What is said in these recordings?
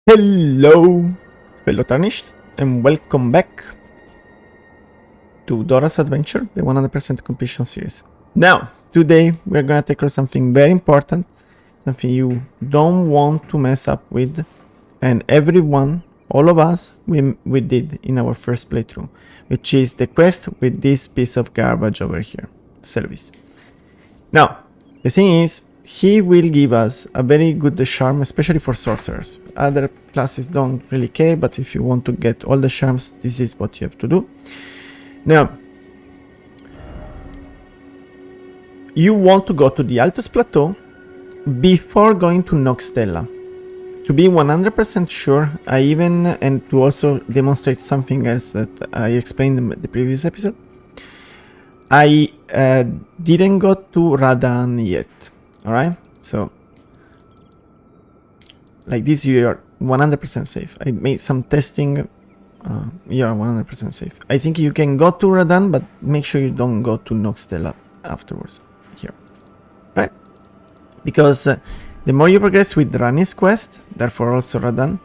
Hello, fellow tarnished, and welcome back to Dora's Adventure, the 100% completion series. Now, today we're gonna tackle something very important, something you don't want to mess up with, and everyone, all of us, we did in our first playthrough, which is the quest with this piece of garbage over here, Seluvis. Now, the thing is, he will give us a very good charm, especially for sorcerers. Other classes don't really care, but if you want to get all the charms, this is what you have to do. Now, you want to go to the Altus Plateau before going to Noxtella. To be 100% sure, and to also demonstrate something else that I explained in the previous episode, I didn't go to Radahn yet. Alright, so like this you are 100% safe. I made some testing, you are 100% safe. I think you can go to Radahn, but make sure you don't go to Noxtella afterwards here, right? Because the more you progress with Ranni's quest, therefore also Radahn,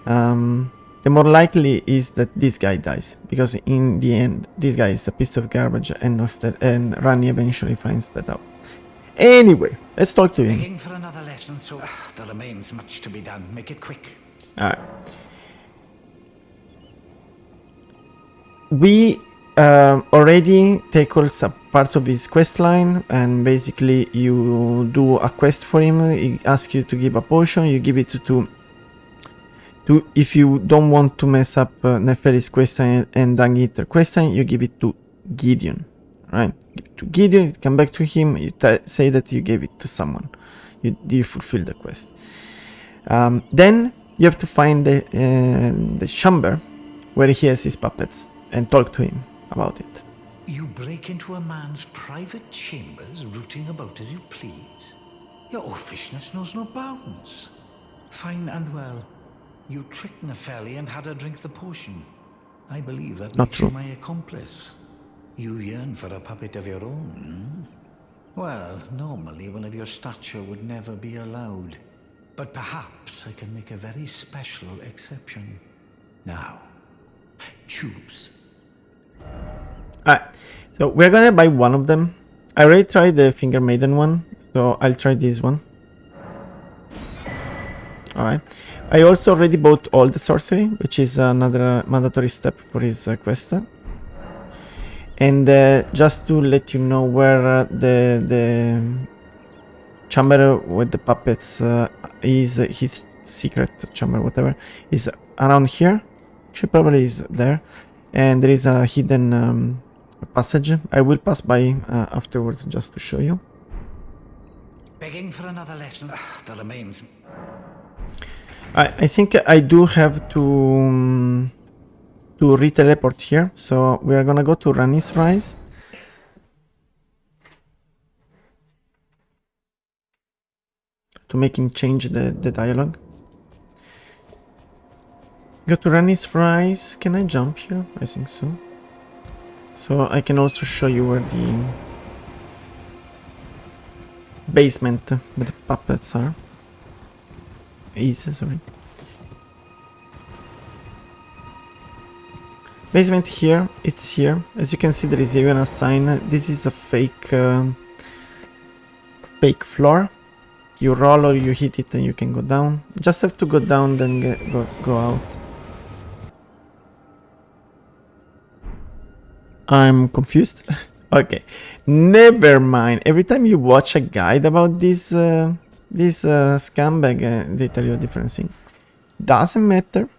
the more likely is that this guy dies, because in the end this guy is a piece of garbage, and Ranni eventually finds that out. Anyway, let's talk to him. Begging for another lesson, so there remains much to be done. Make it quick. Alright. We already tackled some parts of his quest line, and basically you do a quest for him. He asks you to give a potion. You give it to if you don't want to mess up Neferi's quest line and Dung-Eater quest line, you give it to Gideon, right? To Gideon, come back to him, you say that you gave it to someone. You fulfill the quest. Then you have to find the chamber where he has his puppets and talk to him about it. You break into a man's private chambers, rooting about as you please. Your offishness knows no bounds. Fine and well. You tricked Nefeli and had her drink the potion. I believe that Not makes true. you my accomplice. You yearn for a puppet of your own, Well, normally one of your stature would never be allowed. But perhaps I can make a very special exception. Now, choose. Alright, so we're gonna buy one of them. I already tried the Finger Maiden one, so I'll try this one. Alright. I also already bought all the sorcery, which is another mandatory step for his quest. And just to let you know where the chamber with the puppets is, his secret chamber, whatever, is around here. Actually, probably is there. And there is a hidden passage. I will pass by afterwards just to show you. Begging for another lesson. There remains. I think I do have to re-teleport here, so we are gonna go to Ranni's Rise. To make him change the dialogue. Go to Ranni's Rise. Can I jump here? I think so. So I can also show you where the basement with the puppets are. Sorry. Basement here, it's here. As you can see, there is even a sign. This is a fake floor. You roll or you hit it and you can go down. You just have to go down, then go out. I'm confused. Okay, never mind. Every time you watch a guide about this scumbag, they tell you a different thing. Doesn't matter.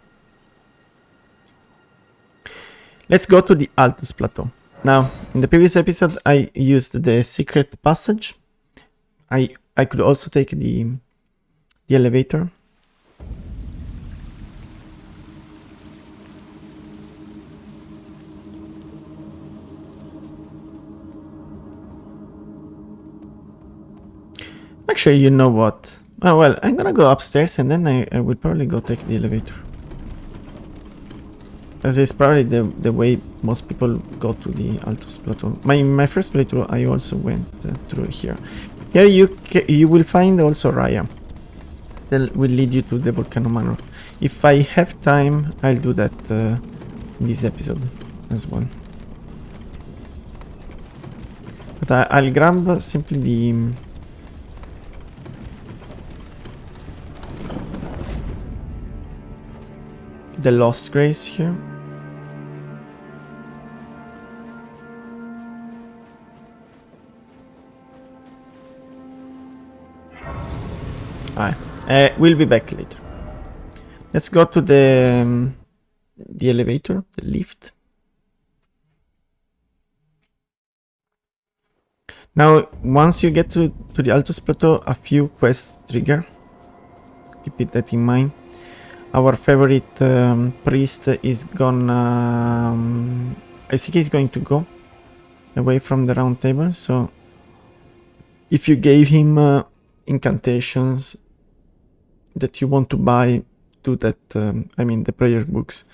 Let's go to the Altus Plateau. Now, in the previous episode, I used the secret passage. I could also take the elevator. Actually, you know what? Oh, well, I'm gonna go upstairs and then I will probably go take the elevator. As is probably the way most people go to the Altus Plateau. My first playthrough, I also went through here. Here you will find also Raya. that will lead you to the Volcano Manor. If I have time, I'll do that in this episode as well. But I'll grab simply the Lost Grace here. We'll be back later. Let's go to the elevator, the lift. Now, once you get to the Altus Plateau, a few quests trigger. Keep that in mind. Our favorite priest is gonna... I think he's going to go away from the round table, so... If you gave him incantations that you want to buy, do that, I mean the prayer books,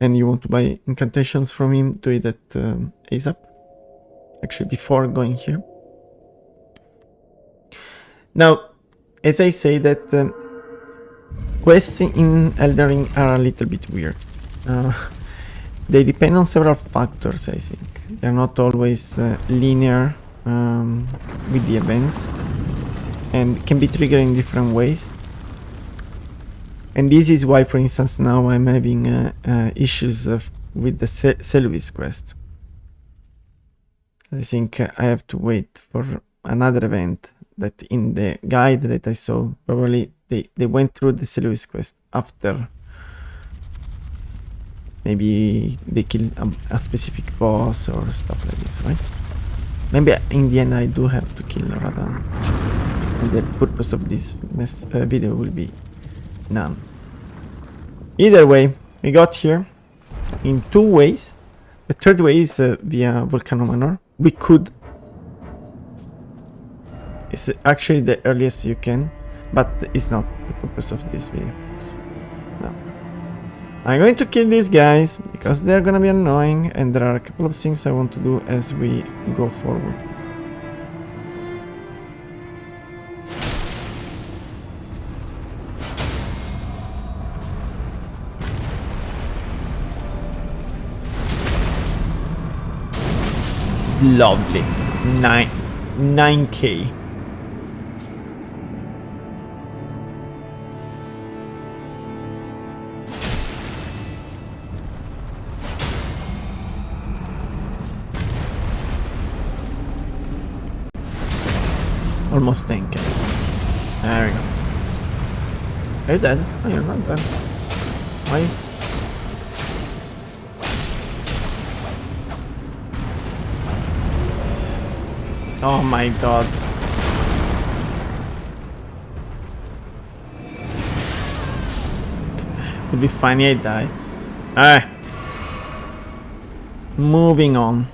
and you want to buy incantations from him, do it at ASAP. Actually, before going here. Now, as I say that quests in Elden Ring are a little bit weird. They depend on several factors, I think. They're not always linear with the events, and can be triggered in different ways. And this is why, for instance, now I'm having issues with the Seluvis quest. I think I have to wait for another event that in the guide that I saw, probably they went through the Seluvis quest after maybe they killed a specific boss or stuff like this, right? Maybe in the end I do have to kill Radahn, and the purpose of this video will be none. Either way, we got here in two ways. The third way is via Volcano Manor. We could... It's actually the earliest you can, but it's not the purpose of this video. No. I'm going to kill these guys because they're gonna be annoying, and there are a couple of things I want to do as we go forward. Lovely. 9k. Almost 10k. There we go. Are you dead? Oh, you're not dead. Why? Oh my god. Would be funny I die. Alright. Moving on.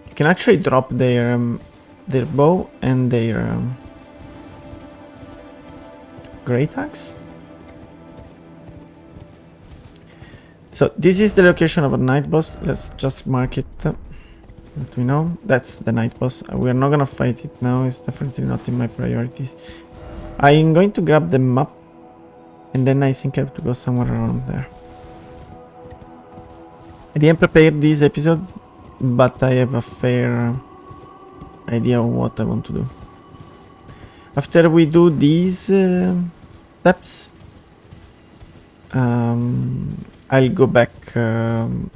You can actually drop their bow and their great axe. So this is the location of a night boss. Let's just mark it that we know. That's the night boss. We're not gonna fight it now. It's definitely not in my priorities. I'm going to grab the map, and then I think I have to go somewhere around there. I didn't prepare this episode, but I have a fair idea of what I want to do. After we do these steps, I'll go back to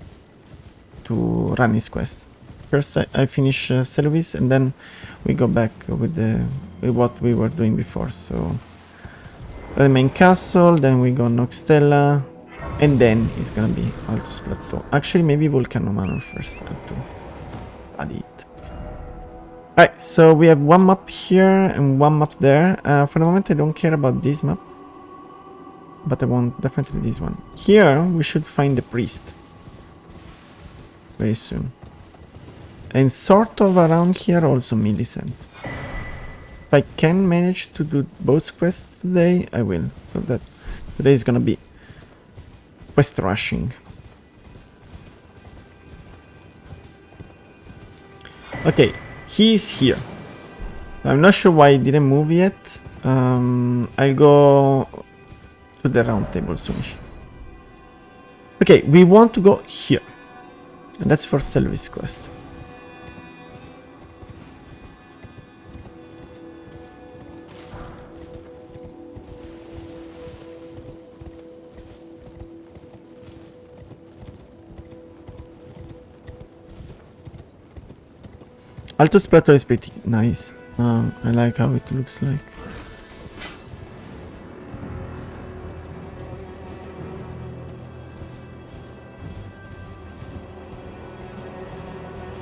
Ranni's quest. First, I finish Seluvis, and then we go back with what we were doing before. So, the main castle, then we go Noxtella, and then it's gonna be Altus Plateau. Actually, maybe Volcano Manor first. I have to add it. Right, so we have one map here and one map there. For the moment, I don't care about this map, but I want definitely this one. Here, we should find the priest very soon. And sort of around here also Millicent. If I can manage to do both quests today, I will. So that today is gonna be quest rushing. Okay, He's here. I'm not sure why he didn't move yet. I'll go to the round table soonish. Okay, we want to go here. And that's for Seluvis quest. Altus Plateau is pretty nice. I like how it looks like.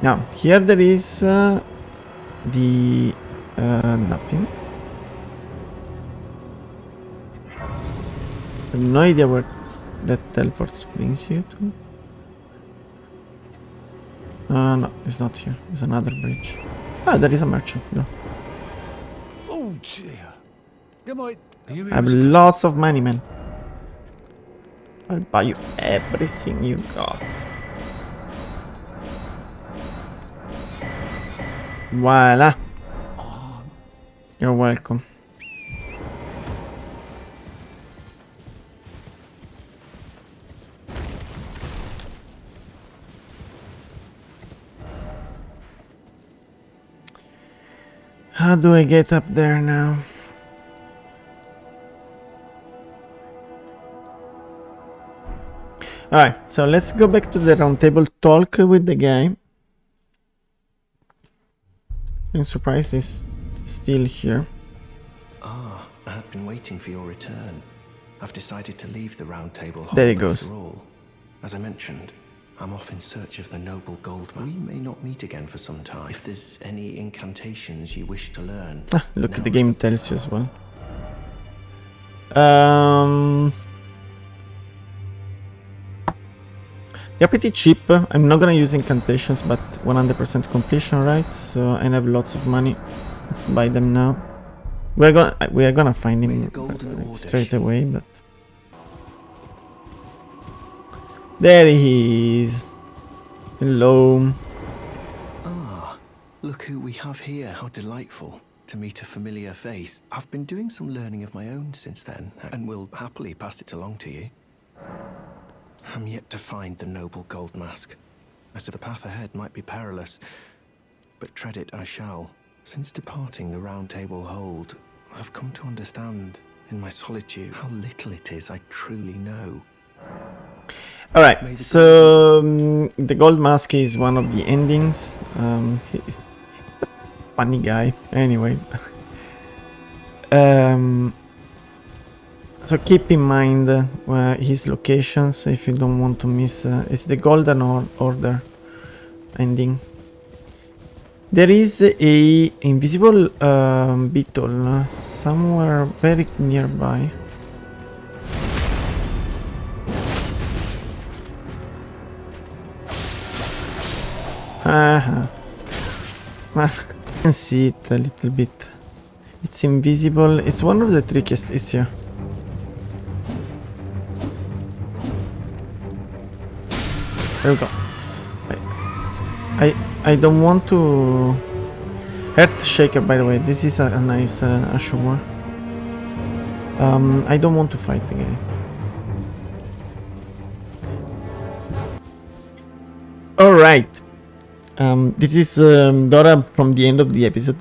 Now, here there is the nothing. I have no idea where that teleports brings you to. No, it's not here. It's another bridge. Ah, there is a merchant though. Oh dear. I have lots of money, man. I'll buy you everything you got. Voila. You're welcome. How do I get up there now? Alright, so let's go back to the round table talk with the guy. I'm surprised he's still here. Ah, I had been waiting for your return. I've decided to leave the Roundtable Hold There he goes. after all. As I mentioned, I'm off in search of the noble Goldmask. We may not meet again for some time. If there's any incantations you wish to learn. Ah, look, the now's game tells you as well. They're pretty cheap. I'm not gonna use incantations, but 100% completion, right? So I have lots of money. Let's buy them now. We are gonna find him straight away, but there he is. Hello. Ah, look who we have here. How delightful to meet a familiar face. I've been doing some learning of my own since then, and will happily pass it along to you. I'm yet to find the noble Goldmask, as the path ahead might be perilous, but tread it I shall. Since departing the Roundtable Hold, I've come to understand, in my solitude, how little it is I truly know. Alright, so the Goldmask is one of the endings. Funny guy. Anyway. So keep in mind his locations if you don't want to miss. It's the Golden Order ending. There is a invisible beetle somewhere very nearby. I can see it a little bit. It's invisible. It's one of the trickiest. It's here. There we go. I don't want to... Earth Shaker, by the way. This is a nice Ashore. I don't want to fight the guy. Alright. This is Dora from the end of the episode.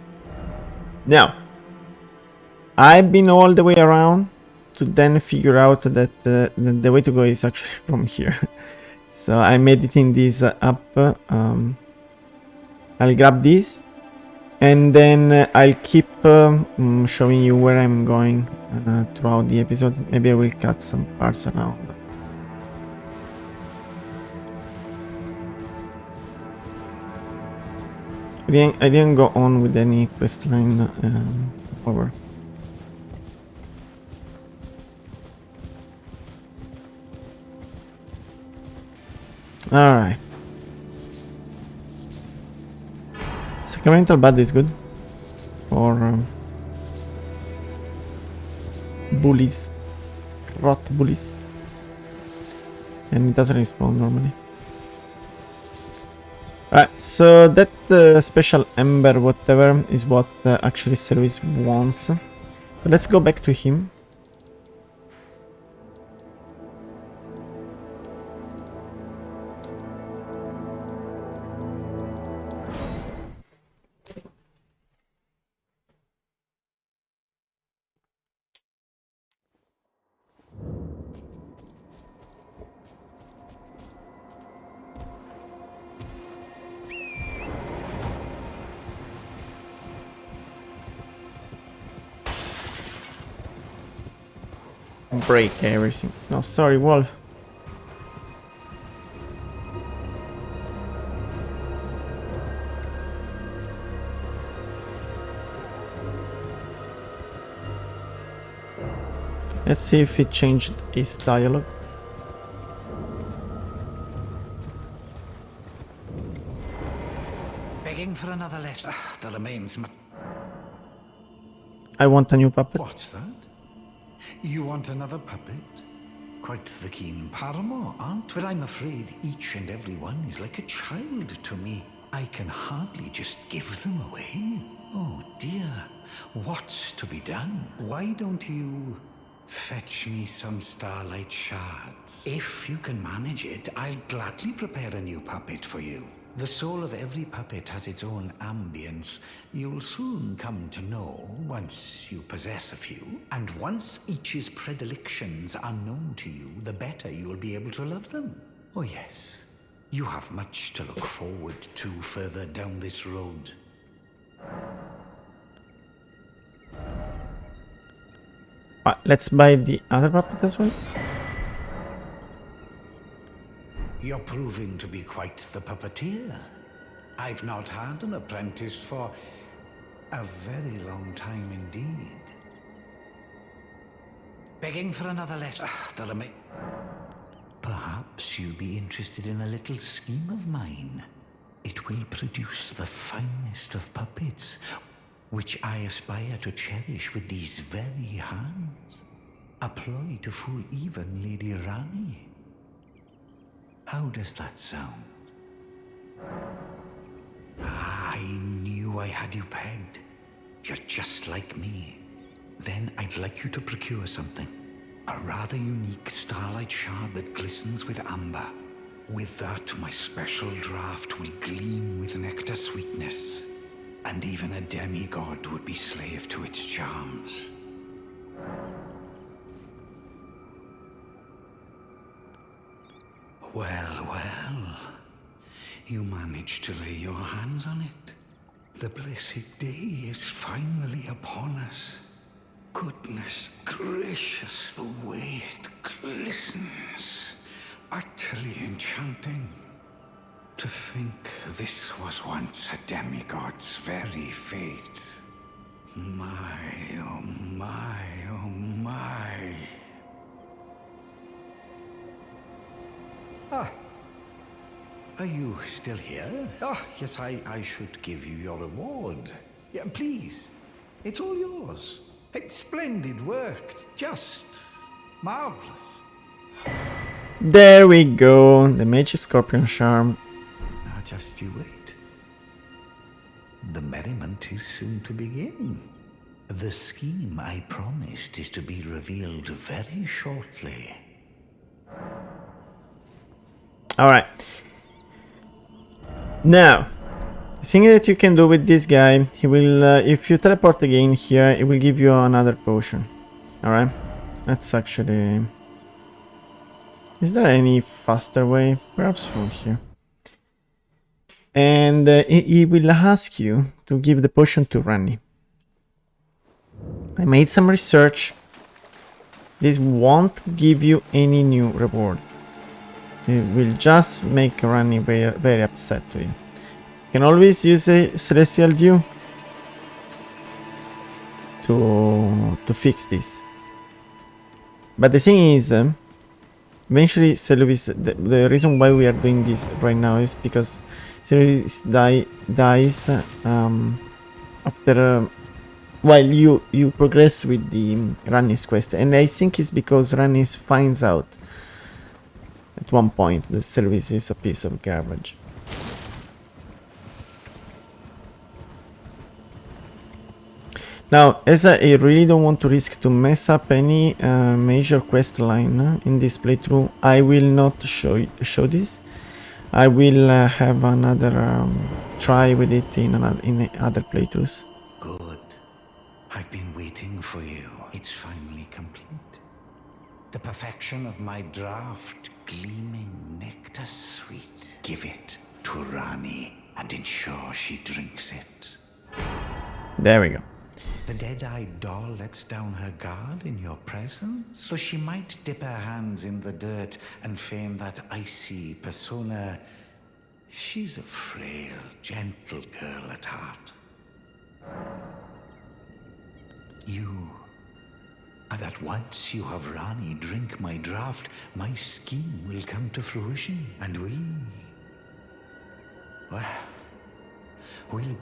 Now, I've been all the way around to then figure out that the way to go is actually from here. So I'm editing this up. I'll grab this and then I'll keep showing you where I'm going throughout the episode. Maybe I will cut some parts around. I didn't go on with any questline over. Alright. Sacramental Bud is good. For bullies. Rot bullies. And it doesn't respawn normally. Right, so that special ember whatever is what actually Seluvis wants. So let's go back to him. Break everything. No, sorry, Wolf. Let's see if it changed his dialogue. Begging for another lesson. The remains. I want a new puppet. What's that? You want another puppet? Quite the keen paramour, aren't? But I'm afraid each and every one is like a child to me. I can hardly just give them away. Oh dear, what's to be done? Why don't you fetch me some starlight shards? If you can manage it, I'll gladly prepare a new puppet for you. The soul of every puppet has its own ambience. You'll soon come to know once you possess a few. And once each's predilections are known to you, the better you'll be able to love them. Oh yes, you have much to look forward to further down this road. Let's buy the other puppet as well. You're proving to be quite the puppeteer. I've not had an apprentice for a very long time indeed. Begging for another lesson. Perhaps you'd be interested in a little scheme of mine. It will produce the finest of puppets, which I aspire to cherish with these very hands. A ploy to fool even Lady Ranni. How does that sound? I knew I had you pegged. You're just like me. Then I'd like you to procure something. A rather unique starlight shard that glistens with amber. With that, my special draft will gleam with nectar sweetness. And even a demigod would be slave to its charms. Well, well. You managed to lay your hands on it. The blessed day is finally upon us. Goodness gracious, the way it glistens. Utterly enchanting. To think this was once a demigod's very fate. My, oh my, oh my. Ah. Are you still here? Ah, yes, I should give you your reward. Yeah, please. It's all yours. It's splendid work. Just marvelous. There we go. The Magic Scorpion Charm. Now just you wait. The merriment is soon to begin. The scheme I promised is to be revealed very shortly. Alright. Now, the thing that you can do with this guy, he will, if you teleport again here, it will give you another potion. Alright? That's actually... Is there any faster way? Perhaps from here. And he will ask you to give the potion to Ranni. I made some research. This won't give you any new reward. It will just make Ranni very, very upset with you. You can always use a Celestial Dew to fix this. But the thing is, eventually Seluvis, the reason why we are doing this right now is because Seluvis dies after while you progress with the Ranni's quest, and I think it's because Ranni finds out at one point that Seluvis is a piece of garbage. Now, as I really don't want to risk to mess up any major quest line in this playthrough, I will not show this. I will have another try with it in other playthroughs. Good. I've been waiting for you. It's finally complete. The perfection of my draft, gleaming nectar sweet. Give it to Ranni and ensure she drinks it. There we go. The dead-eyed doll lets down her guard in your presence, so she might dip her hands in the dirt and feign that icy persona. She's a frail, gentle girl at heart. And that once you have Ranni drink my draft, my scheme will come to fruition, and we'll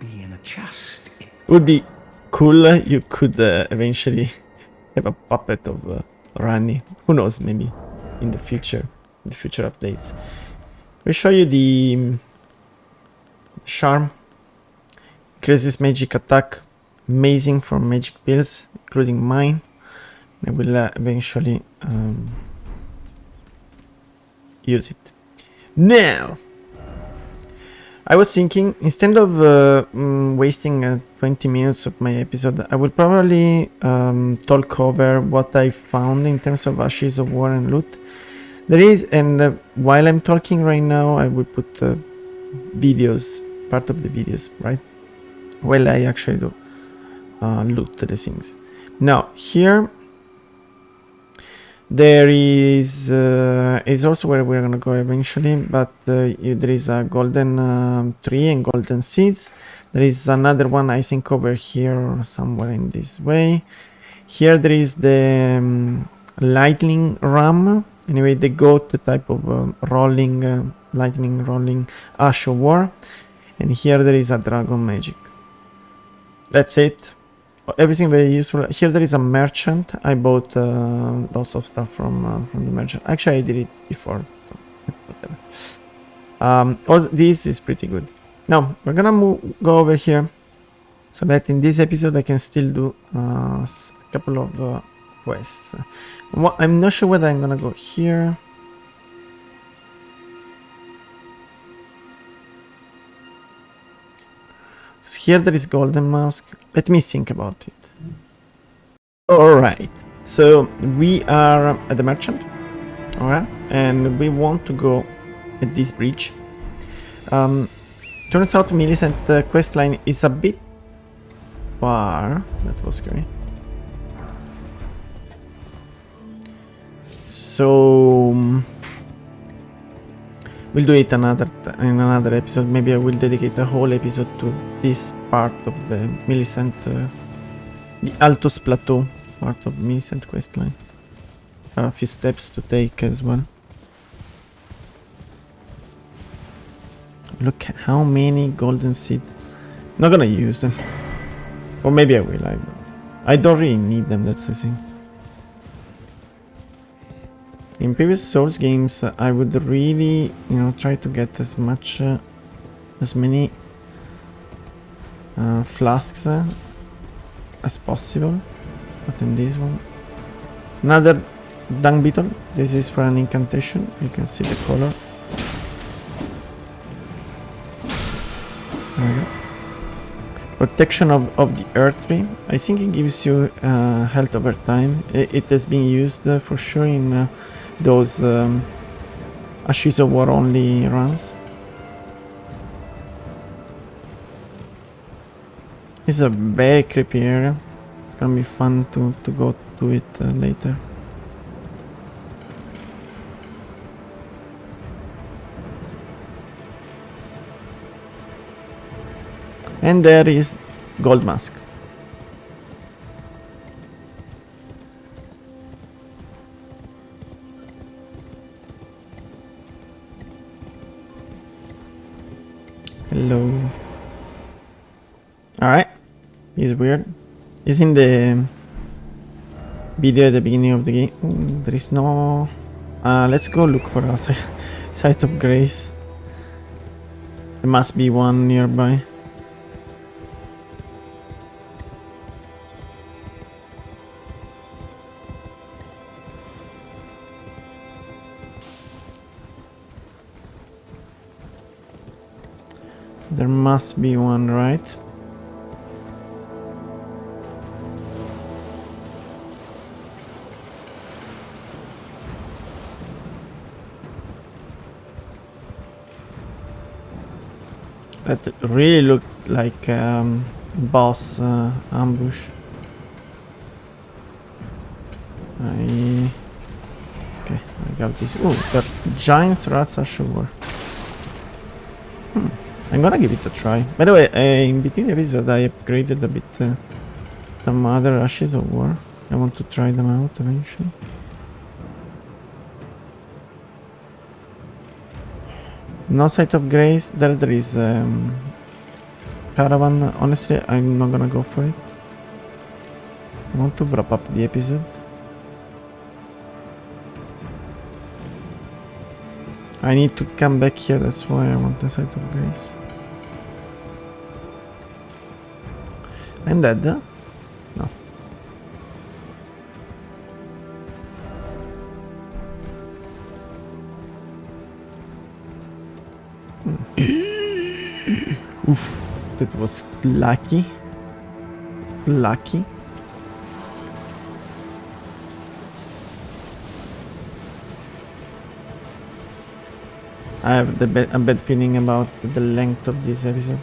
be in a chest. Would be cool. You could eventually have a puppet of Ranni. Who knows? Maybe in the future updates. We'll show you the charm. Increases magic attack. Amazing for magic builds, including mine. I will eventually use it. Now, I was thinking, instead of wasting 20 minutes of my episode, I will probably talk over what I found in terms of ashes of war and loot. There is, and while I'm talking right now, I will put videos, part of the videos, right? While I actually do loot the things. Now, here there is also where we're gonna go eventually, but there is a golden tree and golden seeds. There is another one, I think, over here or somewhere in this way. Here there is the lightning ram. Anyway, the goat type of rolling lightning rolling ash of war. And here there is a dragon magic. That's it. Everything very useful. Here there is a merchant. I bought lots of stuff from the merchant. Actually, I did it before, so whatever. Also, this is pretty good. Now we're gonna go over here, so that in this episode I can still do a couple of quests. I'm not sure whether I'm gonna go here. Here there is Goldmask. Let me think about it. Alright, so we are at the merchant. Alright, and we want to go at this bridge. Turns out Millicent questline is a bit far. That was scary. So we'll do it in another episode. Maybe I will dedicate a whole episode to this part of the Millicent, the Altus Plateau part of Millicent questline. A few steps to take as well. Look at how many golden seeds. Not gonna use them, or maybe I will. I don't really need them. That's the thing. In previous Souls games, I would really, try to get as many flasks as possible. But in this one, another dung beetle. This is for an incantation. You can see the color. There we go. Protection of the earth tree. I think it gives you health over time. It has been used for sure in those Ashes of War only runs. This is a very creepy area. It's gonna be fun to go to it later. And there is Goldmask. Hello. Alright. He's weird. He's in the video at the beginning of the game. Ooh, there is no... let's go look for a site of grace. There must be one nearby. There must be one, right? That really looked like boss ambush. Okay, I got this. Oh, the giant rats are sure. I'm gonna give it a try. By the way, in between episodes I upgraded a bit some other ashes of war. I want to try them out eventually. No sight of grace. There is caravan. Honestly, I'm not gonna go for it. I want to wrap up the episode. I need to come back here, that's why I want the sight of grace. I'm dead, huh? No. Oof, that was lucky. Lucky. I have a bad feeling about the length of this episode.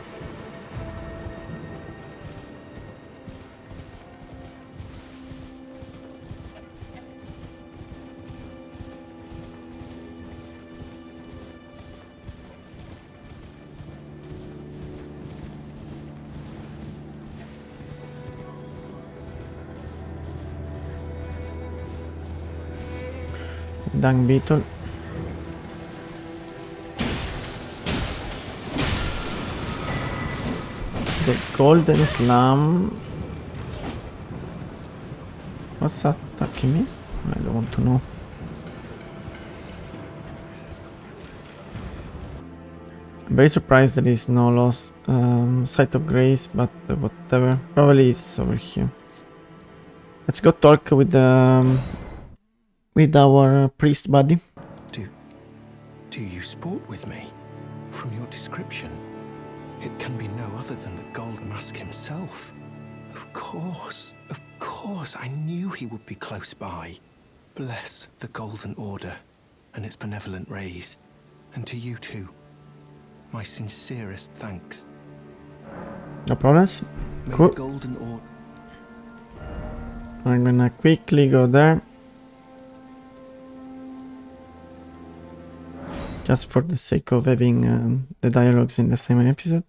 Dung beetle. The golden slam. What's attacking me? I don't want to know. I'm very surprised there is no lost sight of grace, but whatever. Probably it's over here. Let's go talk with our priest buddy. Do you sport with me? From your description, it can be no other than the Goldmask himself. Of course, I knew he would be close by. Bless the Golden Order and its benevolent rays. And to you too, my sincerest thanks. No problems. May Cool. the Golden Order... I'm gonna quickly go there. Just for the sake of having the dialogues in the same episode.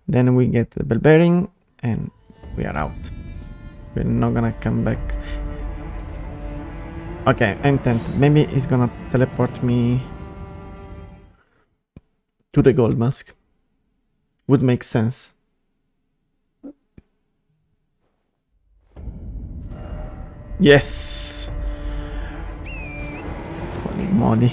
Then we get the bell bearing and we are out. We're not gonna come back. Okay, I'm tempted. Maybe he's gonna teleport me to the Goldmask. Would make sense. Yes! Holy moly.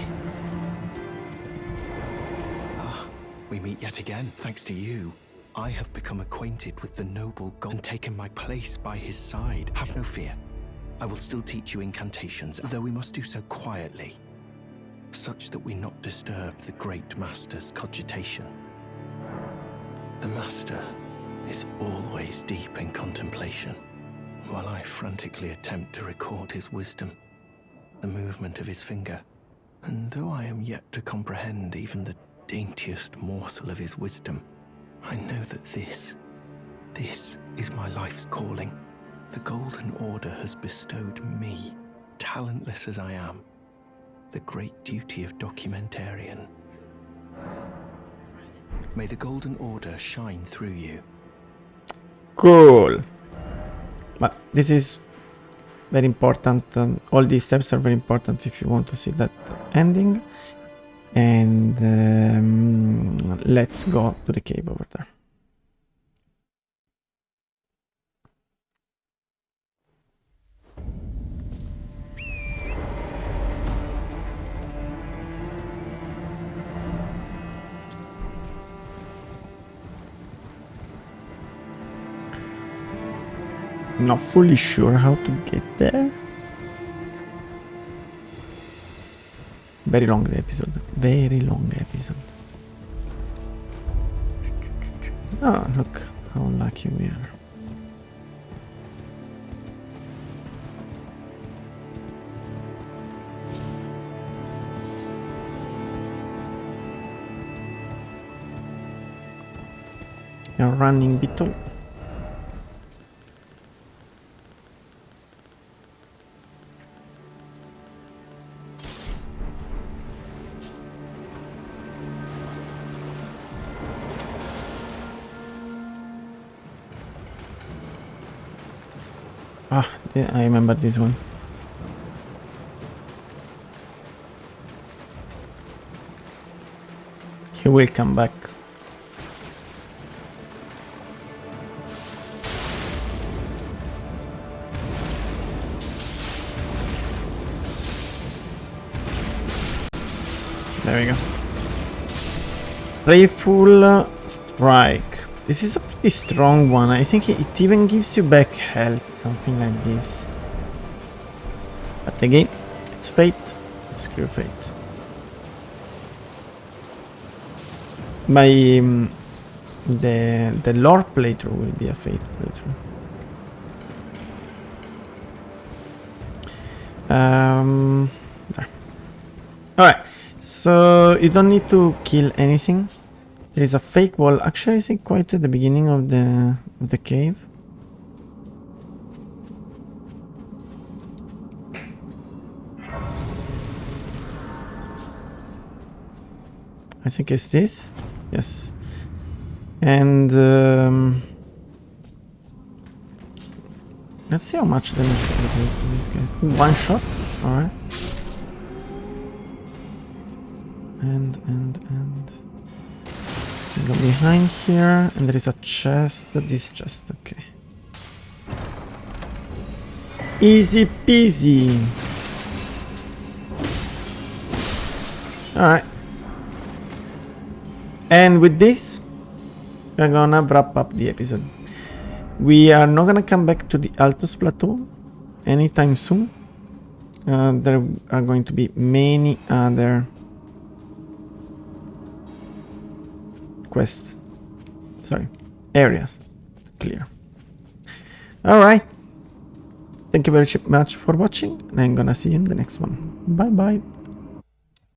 We meet yet again, thanks to you. I have become acquainted with the noble god and taken my place by his side. Have no fear. I will still teach you incantations, though we must do so quietly, such that we not disturb the great master's cogitation. The master is always deep in contemplation, while I frantically attempt to record his wisdom, the movement of his finger. And though I am yet to comprehend even the daintiest morsel of his wisdom, I know that this is my life's calling. The Golden Order has bestowed me, talentless as I am, the great duty of documentarian. May the Golden Order shine through you. Cool. But this is very important. All these steps are very important if you want to see that ending. And let's go to the cave over there. Not fully sure how to get there. Very long episode. Very long episode. Oh, look how lucky we are. A running beetle. Ah, yeah, I remember this one. He will come back. There we go. Playful strike. This is a pretty strong one. I think it even gives you back health, something like this. But again, it's fate. Screw fate. The lore playthrough will be a fate playthrough. There. Alright, so you don't need to kill anything. There is a fake wall. Actually, I think quite at the beginning of the cave. I think it's this. Yes. And let's see how much damage we do to these guys. One shot. All right. And go behind here, and there is a chest. This chest, okay. Easy peasy. All right. And with this, we're gonna wrap up the episode. We are not gonna come back to the Altus Plateau anytime soon. There are going to be many other quests. Sorry, areas to clear. Alright. Thank you very much for watching, and I'm gonna see you in the next one. Bye bye.